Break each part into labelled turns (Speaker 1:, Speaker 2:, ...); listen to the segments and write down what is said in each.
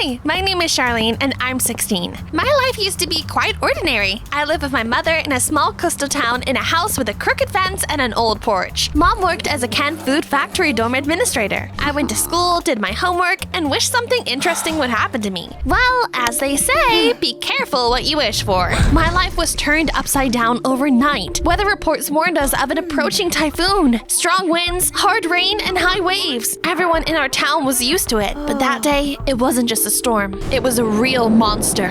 Speaker 1: Hi, my name is Charlene and I'm 16. My life used to be quite ordinary. I live with my mother in a small coastal town in a house with a crooked fence and an old porch. Mom worked as a canned food factory dorm administrator. I went to school, did my homework, and wished something interesting would happen to me. Well, as they say, be careful what you wish for. My life was turned upside down overnight. Weather reports warned us of an approaching typhoon. Strong winds, hard rain, and high waves. Everyone in our town was used to it, but that day, it wasn't just a storm. It was a real monster.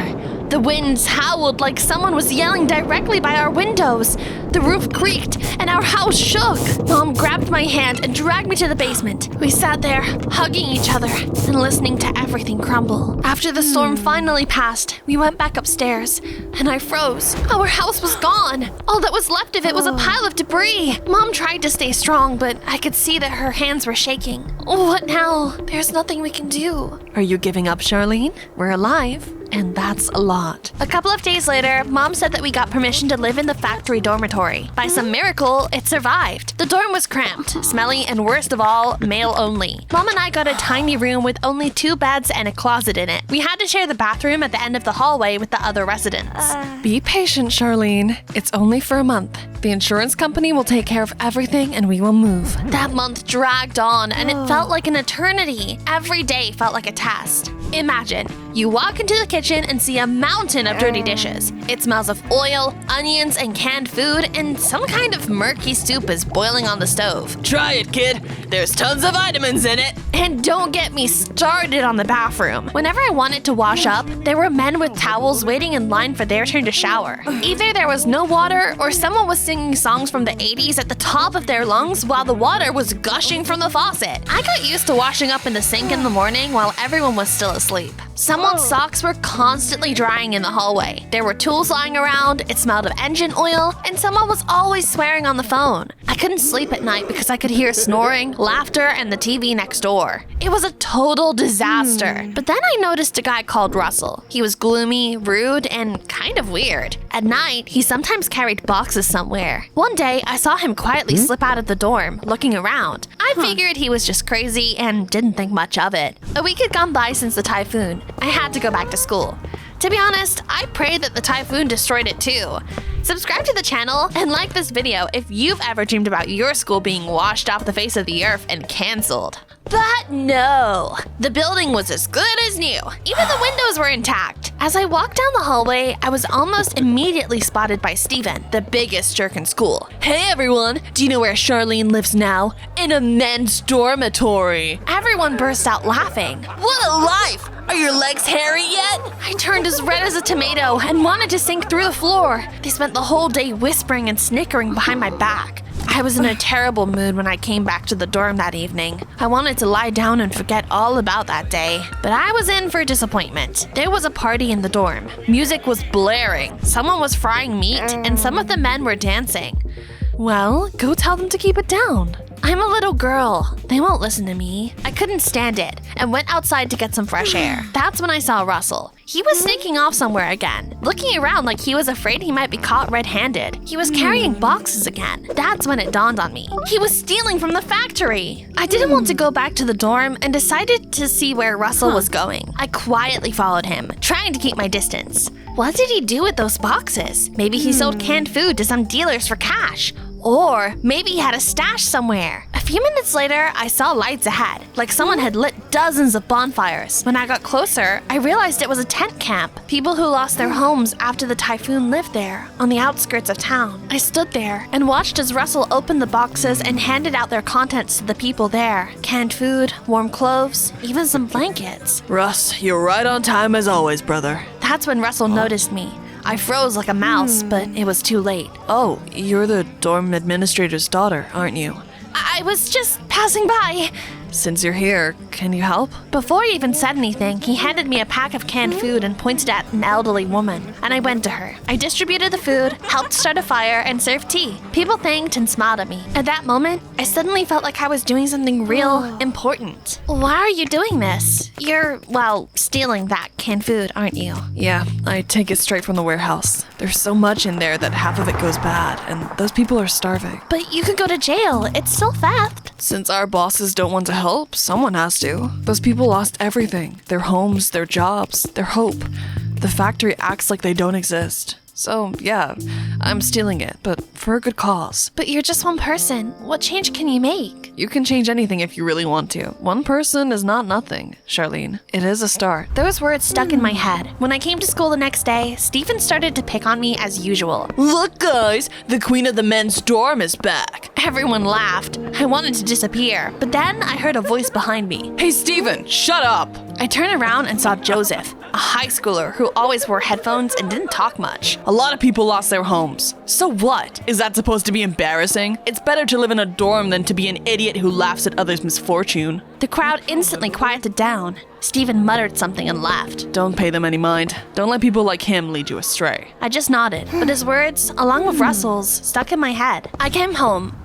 Speaker 1: The winds howled like someone was yelling directly by our windows. The roof creaked and our house shook. Mom grabbed my hand and dragged me to the basement. We sat there, hugging each other and listening to everything crumble. After the storm finally passed, we went back upstairs and I froze. Our house was gone. All that was left of it was a pile of debris. Mom tried to stay strong, but I could see that her hands were shaking. What now? There's nothing we can do.
Speaker 2: Are you giving up, Charlene? We're alive. And that's a lot.
Speaker 1: A couple of days later, Mom said that we got permission to live in the factory dormitory. By some miracle, it survived. The dorm was cramped, smelly, and worst of all, male only. Mom and I got a tiny room with only 2 beds and a closet in it. We had to share the bathroom at the end of the hallway with the other residents.
Speaker 2: Be patient, Charlene. It's only for a month. The insurance company will take care of everything and we will move.
Speaker 1: That month dragged on and it felt like an eternity. Every day felt like a test. Imagine, you walk into the kitchen and see a mountain of dirty dishes. It smells of oil, onions, and canned food, and some kind of murky soup is boiling on the stove.
Speaker 2: Try it, kid. There's tons of vitamins in it.
Speaker 1: And don't get me started on the bathroom. Whenever I wanted to wash up, there were men with towels waiting in line for their turn to shower. Either there was no water or someone was singing songs from the 80s at the top of their lungs while the water was gushing from the faucet. I got used to washing up in the sink in the morning while everyone was still asleep. Someone's socks were constantly drying in the hallway. There were tools lying around, it smelled of engine oil, and someone was always swearing on the phone. I couldn't sleep at night because I could hear snoring, laughter, and the TV next door. It was a total disaster. But then I noticed a guy called Russell. He was gloomy, rude, and kind of weird. At night, he sometimes carried boxes somewhere. One day, I saw him quietly slip out of the dorm, looking around. I figured he was just crazy and didn't think much of it. A week had gone by since the typhoon. I had to go back to school. To be honest, I pray that the typhoon destroyed it too. Subscribe to the channel and like this video if you've ever dreamed about your school being washed off the face of the earth and canceled. But no, the building was as good as new. Even the windows were intact. As I walked down the hallway, I was almost immediately spotted by Steven, the biggest jerk in school.
Speaker 2: Hey everyone, do you know where Charlene lives now? In a men's dormitory.
Speaker 1: Everyone burst out laughing.
Speaker 2: What a life! Are your legs hairy yet?
Speaker 1: I turned as red as a tomato and wanted to sink through the floor. They spent the whole day whispering and snickering behind my back. I was in a terrible mood when I came back to the dorm that evening. I wanted to lie down and forget all about that day, but I was in for disappointment. There was a party in the dorm. Music was blaring, someone was frying meat, and some of the men were dancing.
Speaker 2: Well, go tell them to keep it down.
Speaker 1: I'm a little girl. They won't listen to me. I couldn't stand it and went outside to get some fresh air. That's when I saw Russell. He was sneaking off somewhere again, looking around like he was afraid he might be caught red-handed. He was carrying boxes again. That's when it dawned on me. He was stealing from the factory. I didn't want to go back to the dorm and decided to see where Russell was going. I quietly followed him, trying to keep my distance. What did he do with those boxes? Maybe he sold canned food to some dealers for cash. Or maybe he had a stash somewhere. A few minutes later, I saw lights ahead, like someone had lit dozens of bonfires. When I got closer, I realized it was a tent camp. People who lost their homes after the typhoon lived there, on the outskirts of town. I stood there and watched as Russell opened the boxes and handed out their contents to the people there. Canned food, warm clothes, even some blankets.
Speaker 2: Russ, you're right on time as always, brother.
Speaker 1: That's when Russell noticed me. I froze like a mouse, but it was too late.
Speaker 2: Oh, you're the dorm administrator's daughter, aren't you?
Speaker 1: I was just passing by.
Speaker 2: Since you're here, can you help?
Speaker 1: Before he even said anything, he handed me a pack of canned food and pointed at an elderly woman, and I went to her. I distributed the food, helped start a fire, and served tea. People thanked and smiled at me. At that moment, I suddenly felt like I was doing something real important. Why are you doing this? You're, well, stealing that canned food, aren't you?
Speaker 2: Yeah, I take it straight from the warehouse. There's so much in there that half of it goes bad, and those people are starving.
Speaker 1: But you could go to jail. It's still theft.
Speaker 2: Since our bosses don't want to help, someone has to. Those people lost everything. Their homes, their jobs, their hope. The factory acts like they don't exist. So, yeah, I'm stealing it, but for a good cause.
Speaker 1: But you're just one person. What change can you make?
Speaker 2: You can change anything if you really want to. One person is not nothing, Charlene. It is a start.
Speaker 1: Those words stuck in my head. When I came to school the next day, Stephen started to pick on me as usual.
Speaker 2: Look, guys, the queen of the men's dorm is back.
Speaker 1: Everyone laughed. I wanted to disappear, but then I heard a voice behind me.
Speaker 2: Hey, Stephen, shut up.
Speaker 1: I turned around and saw Joseph, a high schooler who always wore headphones and didn't talk much.
Speaker 2: A lot of people lost their homes. So what? Is that supposed to be embarrassing? It's better to live in a dorm than to be an idiot who laughs at others' misfortune.
Speaker 1: The crowd instantly quieted down. Stephen muttered something and left.
Speaker 2: Don't pay them any mind. Don't let people like him lead you astray.
Speaker 1: I just nodded, but his words, along with Russell's, stuck in my head. I came home,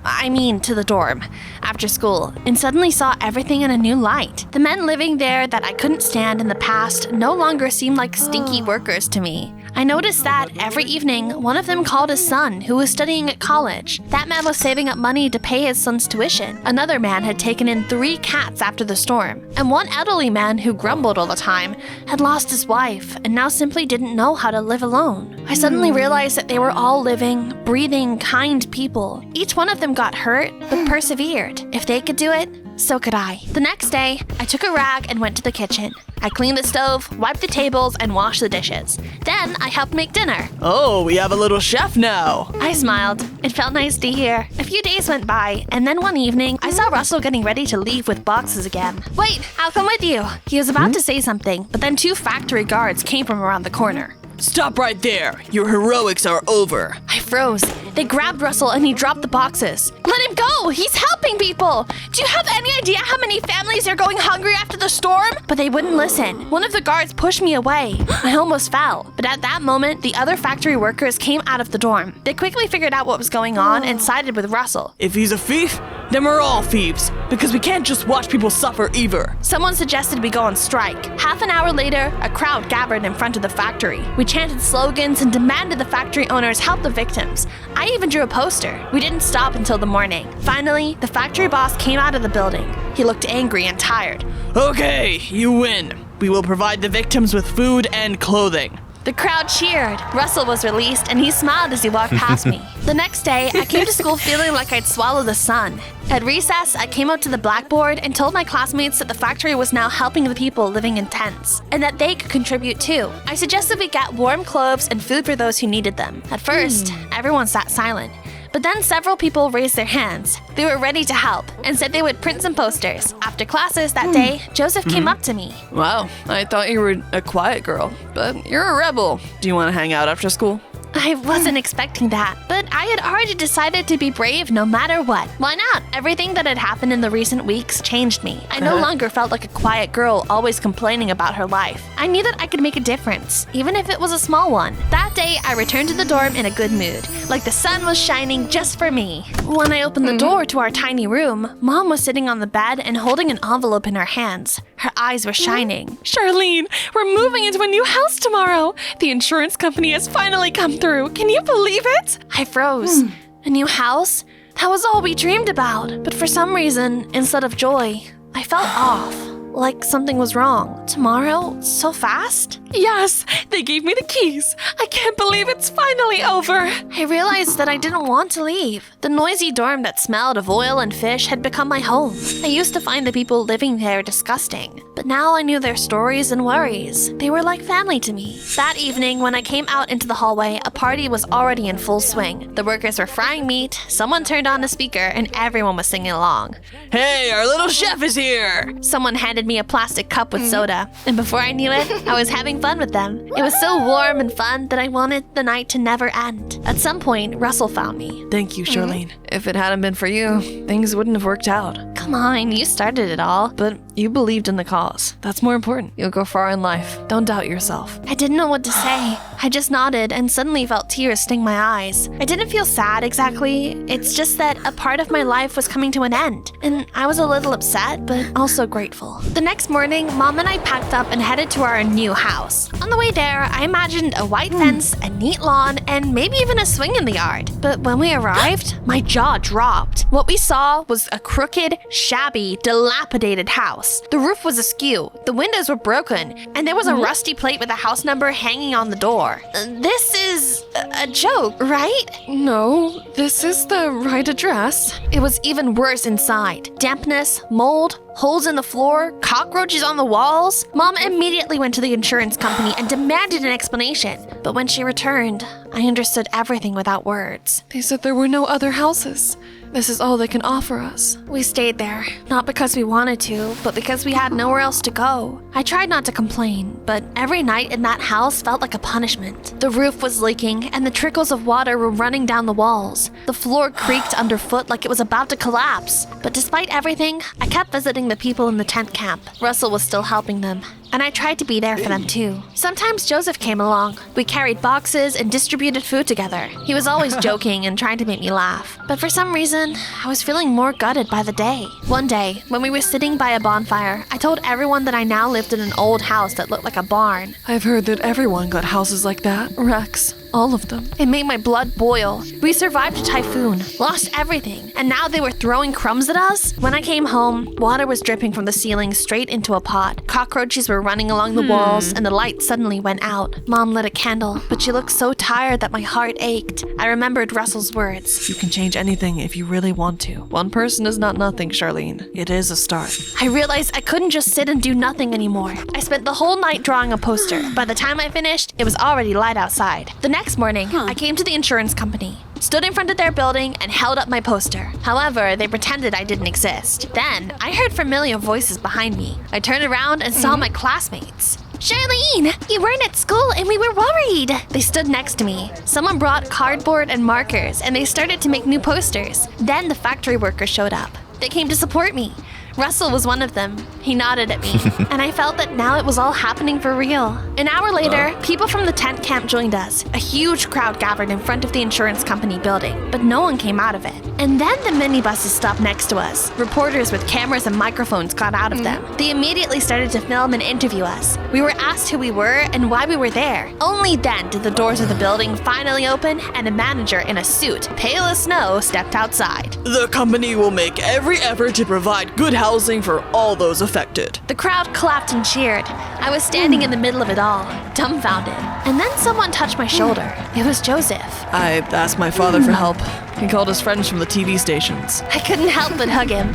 Speaker 1: to the dorm, after school, and suddenly saw everything in a new light. The men living there that I couldn't stand in the past no longer seemed like stinky workers to me. I noticed that every evening, one of them called his son, who was studying at college. That man was saving up money to pay his son's tuition. Another man had taken in 3 cats after the storm. And one elderly man who grumbled all the time had lost his wife and now simply didn't know how to live alone. I suddenly realized that they were all living, breathing, kind people. Each one of them got hurt, but persevered. If they could do it, so could I. The next day, I took a rag and went to the kitchen. I cleaned the stove, wiped the tables, and washed the dishes. Then I helped make dinner.
Speaker 2: Oh, we have a little chef now.
Speaker 1: I smiled. It felt nice to hear. A few days went by, and then one evening, I saw Russell getting ready to leave with boxes again. Wait, I'll come with you. He was about to say something, but then 2 factory guards came from around the corner.
Speaker 2: Stop right there. Your heroics are over.
Speaker 1: I froze. They grabbed Russell and he dropped the boxes. Let him go! He's helping people! Do you have any idea how many families are going hungry after the storm? But they wouldn't listen. One of the guards pushed me away. I almost fell. But at that moment, the other factory workers came out of the dorm. They quickly figured out what was going on and sided with Russell.
Speaker 2: If he's a thief, then we're all thieves. Because we can't just watch people suffer either.
Speaker 1: Someone suggested we go on strike. Half an hour later, a crowd gathered in front of the factory. We chanted slogans and demanded the factory owners help the victims. I even drew a poster. We didn't stop until the morning. Finally, the factory boss came out of the building. He looked angry and tired.
Speaker 2: Okay, you win. We will provide the victims with food and clothing.
Speaker 1: The crowd cheered. Russell was released, and he smiled as he walked past me. The next day, I came to school feeling like I'd swallowed the sun. At recess, I came up to the blackboard and told my classmates that the factory was now helping the people living in tents, and that they could contribute too. I suggested we get warm clothes and food for those who needed them. At first, everyone sat silent. But then several people raised their hands. They were ready to help and said they would print some posters. After classes that day, Joseph came up to me.
Speaker 2: Wow, I thought you were a quiet girl, but you're a rebel. Do you want to hang out after school?
Speaker 1: I wasn't expecting that, but I had already decided to be brave no matter what. Why not? Everything that had happened in the recent weeks changed me. I no longer felt like a quiet girl always complaining about her life. I knew that I could make a difference, even if it was a small one. That day, I returned to the dorm in a good mood, like the sun was shining just for me. When I opened the door to our tiny room, Mom was sitting on the bed and holding an envelope in her hands. Her eyes were shining.
Speaker 2: Charlene, we're moving into a new house tomorrow. The insurance company has finally come through. Can you believe it?
Speaker 1: I froze. A new house? That was all we dreamed about. But for some reason, instead of joy, I felt off. Like something was wrong. Tomorrow? So fast?
Speaker 2: Yes, they gave me the keys. I can't believe it's finally over.
Speaker 1: I realized that I didn't want to leave. The noisy dorm that smelled of oil and fish had become my home. I used to find the people living there disgusting, but now I knew their stories and worries. They were like family to me. That evening, when I came out into the hallway, a party was already in full swing. The workers were frying meat, someone turned on a speaker, and everyone was singing along.
Speaker 2: Hey, our little chef is here!
Speaker 1: Someone handed me a plastic cup with soda, and before I knew it, I was having fun with them. It was so warm and fun that I wanted the night to never end. At some point, Russell found me.
Speaker 2: Thank you, Charlene. If it hadn't been for you, things wouldn't have worked out.
Speaker 1: Come on, you started it all.
Speaker 2: But you believed in the cause. That's more important. You'll go far in life. Don't doubt yourself.
Speaker 1: I didn't know what to say. I just nodded and suddenly felt tears sting my eyes. I didn't feel sad exactly. It's just that a part of my life was coming to an end. And I was a little upset, but also grateful. The next morning, Mom and I packed up and headed to our new house. On the way there, I imagined a white fence, a neat lawn, and maybe even a swing in the yard. But when we arrived, my jaw dropped. What we saw was a crooked, shabby, dilapidated house. The roof was askew, the windows were broken, and there was a rusty plate with a house number hanging on the door. This is a joke, right?
Speaker 2: No, this is the right address.
Speaker 1: It was even worse inside. Dampness, mold, holes in the floor, cockroaches on the walls. Mom immediately went to the insurance company and demanded an explanation. But when she returned, I understood everything without words.
Speaker 2: They said there were no other houses. This is all they can offer us.
Speaker 1: We stayed there, not because we wanted to, but because we had nowhere else to go. I tried not to complain, but every night in that house felt like a punishment. The roof was leaking, and the trickles of water were running down the walls. The floor creaked underfoot like it was about to collapse. But despite everything, I kept visiting the people in the tent camp. Russell was still helping them, and I tried to be there for them too. Sometimes Joseph came along. We carried boxes and distributed food together. He was always joking and trying to make me laugh. But for some reason, I was feeling more gutted by the day. One day, when we were sitting by a bonfire, I told everyone that I now lived in an old house that looked like a barn.
Speaker 2: I've heard that everyone got houses like that. Rex. All of them.
Speaker 1: It made my blood boil. We survived a typhoon, lost everything, and now they were throwing crumbs at us? When I came home, water was dripping from the ceiling straight into a pot. Cockroaches were running along the walls, and the light suddenly went out. Mom lit a candle, but she looked so tired that my heart ached. I remembered Russell's words.
Speaker 2: You can change anything if you really want to. One person is not nothing, Charlene. It is a start.
Speaker 1: I realized I couldn't just sit and do nothing anymore. I spent the whole night drawing a poster. By the time I finished, it was already light outside. The next morning, I came to the insurance company, stood in front of their building, and held up my poster. However, they pretended I didn't exist. Then, I heard familiar voices behind me. I turned around and saw my classmates. Charlene, you weren't at school and we were worried. They stood next to me. Someone brought cardboard and markers, and they started to make new posters. Then the factory workers showed up. They came to support me. Russell was one of them. He nodded at me, and I felt that now it was all happening for real. An hour later, people from the tent camp joined us. A huge crowd gathered in front of the insurance company building, but no one came out of it. And then the minibuses stopped next to us. Reporters with cameras and microphones got out of them. They immediately started to film and interview us. We were asked who we were and why we were there. Only then did the doors of the building finally open, and a manager in a suit, pale as snow, stepped outside.
Speaker 2: The company will make every effort to provide good housing for all those affected.
Speaker 1: The crowd clapped and cheered. I was standing in the middle of it all, dumbfounded. And then someone touched my shoulder. It was Joseph.
Speaker 2: I asked my father for help. He called his friends from the TV stations.
Speaker 1: I couldn't help but hug him.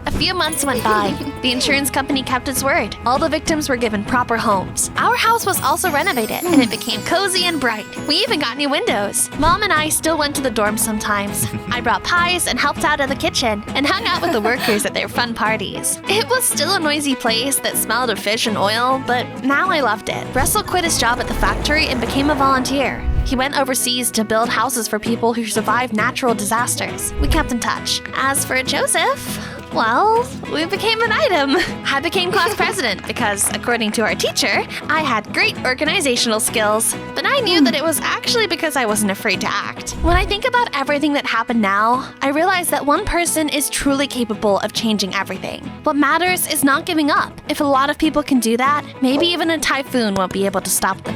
Speaker 1: A few months went by. The insurance company kept its word. All the victims were given proper homes. Our house was also renovated, and it became cozy and bright. We even got new windows. Mom and I still went to the dorms sometimes. I brought pies and helped out in the kitchen and hung out with the workers at their fun parties. It was still a noisy place that smelled of fish and oil, but now I loved it. Russell quit his job at the factory and became a volunteer. He went overseas to build houses for people who survived natural disasters. We kept in touch. As for Joseph, well, we became an item. I became class president because, according to our teacher, I had great organizational skills. But I knew that it was actually because I wasn't afraid to act. When I think about everything that happened now, I realize that one person is truly capable of changing everything. What matters is not giving up. If a lot of people can do that, maybe even a typhoon won't be able to stop them.